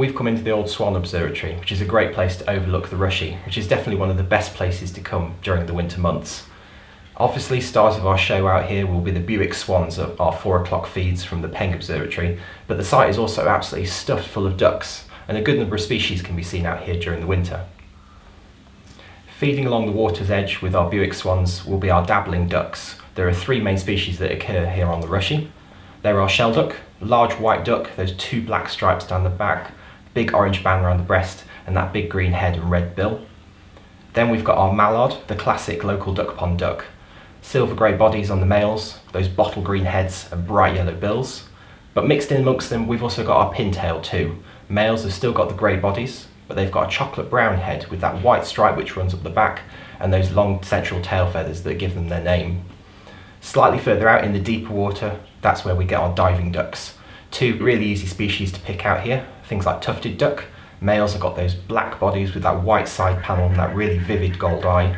We've come into the Old Swan Observatory, which is a great place to overlook the Rushy, which is definitely one of the best places to come during the winter months. Obviously, stars of our show out here will be the Buick swans of our 4 o'clock feeds from the Peng Observatory, but the site is also absolutely stuffed full of ducks, and a good number of species can be seen out here during the winter. Feeding along the water's edge with our Buick swans will be our dabbling ducks. There are 3 main species that occur here on the Rushy. There are shelduck, large white duck, those 2 black stripes down the back, big orange band around the breast, and that big green head and red bill. Then we've got our mallard, the classic local duck pond duck. Silver grey bodies on the males, those bottle green heads and bright yellow bills. But mixed in amongst them, we've also got our pintail too. Males have still got the grey bodies, but they've got a chocolate brown head with that white stripe which runs up the back and those long central tail feathers that give them their name. Slightly further out in the deeper water, that's where we get our diving ducks. 2 really easy species to pick out here, things like tufted duck. Males have got those black bodies with that white side panel and that really vivid gold eye.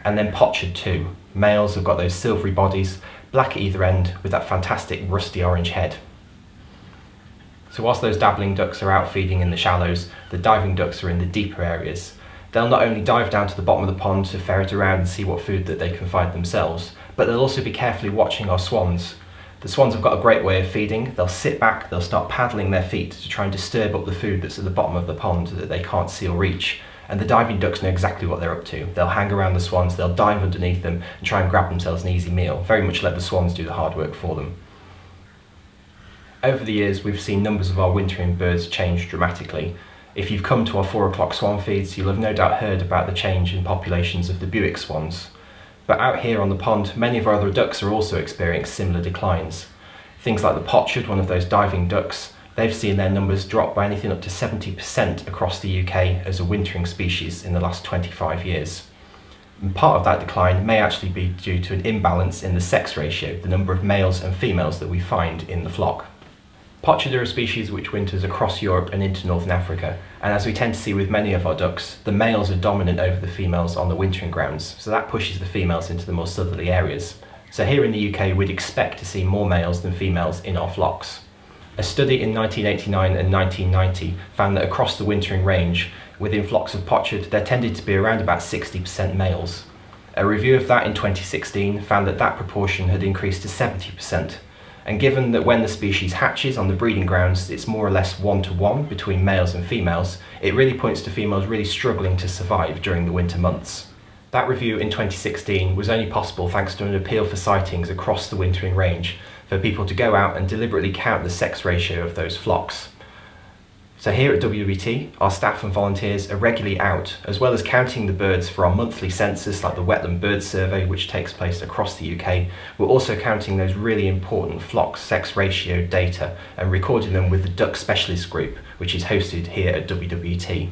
And then potchard too. Males have got those silvery bodies, black at either end with that fantastic rusty orange head. So whilst those dabbling ducks are out feeding in the shallows, the diving ducks are in the deeper areas. They'll not only dive down to the bottom of the pond to ferret around and see what food that they can find themselves, but they'll also be carefully watching our swans. The swans have got a great way of feeding. They'll sit back, they'll start paddling their feet to try and disturb up the food that's at the bottom of the pond that they can't see or reach. And the diving ducks know exactly what they're up to. They'll hang around the swans, they'll dive underneath them and try and grab themselves an easy meal. Very much let the swans do the hard work for them. Over the years, we've seen numbers of our wintering birds change dramatically. If you've come to our 4 o'clock swan feeds, you'll have no doubt heard about the change in populations of the Buick swans. But out here on the pond, many of our other ducks are also experiencing similar declines. Things like the potchard, one of those diving ducks, they've seen their numbers drop by anything up to 70% across the UK as a wintering species in the last 25 years. And part of that decline may actually be due to an imbalance in the sex ratio, the number of males and females that we find in the flock. Potchard are a species which winters across Europe and into Northern Africa, and as we tend to see with many of our ducks, the males are dominant over the females on the wintering grounds, so that pushes the females into the more southerly areas. So here in the UK, we'd expect to see more males than females in our flocks. A study in 1989 and 1990 found that across the wintering range, within flocks of potchard, there tended to be around about 60% males. A review of that in 2016 found that that proportion had increased to 70%. And given that when the species hatches on the breeding grounds, it's more or less 1-to-1 between males and females, it really points to females really struggling to survive during the winter months. That review in 2016 was only possible thanks to an appeal for sightings across the wintering range, for people to go out and deliberately count the sex ratio of those flocks. So here at WWT, our staff and volunteers are regularly out, as well as counting the birds for our monthly census like the Wetland Bird Survey, which takes place across the UK. We're also counting those really important flock sex ratio data and recording them with the Duck Specialist Group, which is hosted here at WWT.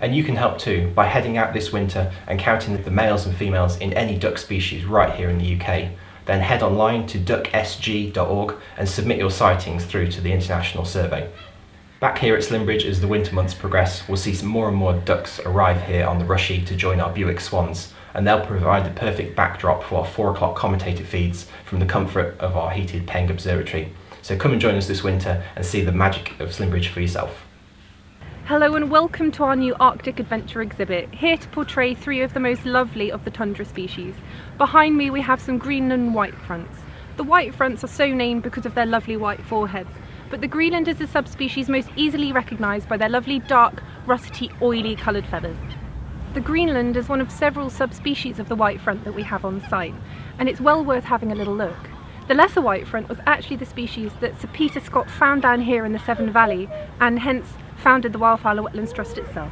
And you can help too by heading out this winter and counting the males and females in any duck species right here in the UK. Then head online to ducksg.org and submit your sightings through to the International Survey. Back here at Slimbridge, as the winter months progress, we'll see some more and more ducks arrive here on the Rushy to join our Buick swans, and they'll provide the perfect backdrop for our 4 o'clock commentator feeds from the comfort of our heated Peng Observatory. So come and join us this winter and see the magic of Slimbridge for yourself. Hello and welcome to our new Arctic Adventure exhibit, here to portray 3 of the most lovely of the tundra species. Behind me we have some Greenland white fronts. The white fronts are so named because of their lovely white foreheads, but the Greenland is the subspecies most easily recognised by their lovely dark, rusty, oily coloured feathers. The Greenland is one of several subspecies of the white front that we have on site, and it's well worth having a little look. The lesser white front was actually the species that Sir Peter Scott found down here in the Severn Valley, and hence founded the Wildfowl and Wetlands Trust itself.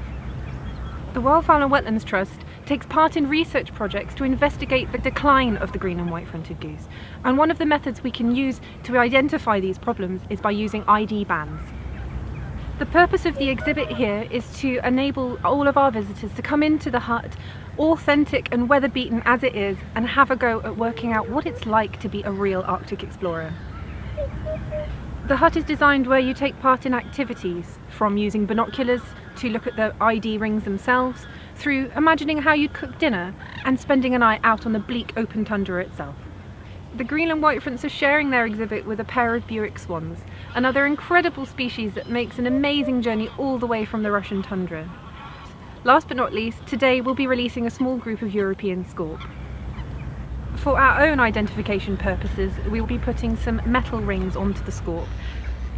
The Wildfowl and Wetlands Trust takes part in research projects to investigate the decline of the Greenland white-fronted goose, and one of the methods we can use to identify these problems is by using ID bands. The purpose of the exhibit here is to enable all of our visitors to come into the hut, authentic and weather-beaten as it is, and have a go at working out what it's like to be a real Arctic explorer. The hut is designed where you take part in activities, from using binoculars to look at the ID rings themselves, through imagining how you'd cook dinner and spending a night out on the bleak open tundra itself. The Greenland white fronts are sharing their exhibit with a pair of Buick swans, another incredible species that makes an amazing journey all the way from the Russian tundra. Last but not least, today we'll be releasing a small group of European scorp. For our own identification purposes, we will be putting some metal rings onto the scorp,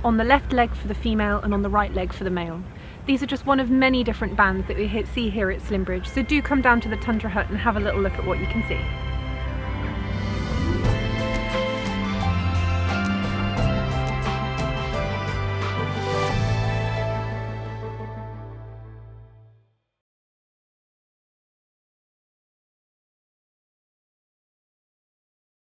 on the left leg for the female and on the right leg for the male. These are just one of many different bands that we see here at Slimbridge, so do come down to the Tundra Hut and have a little look at what you can see.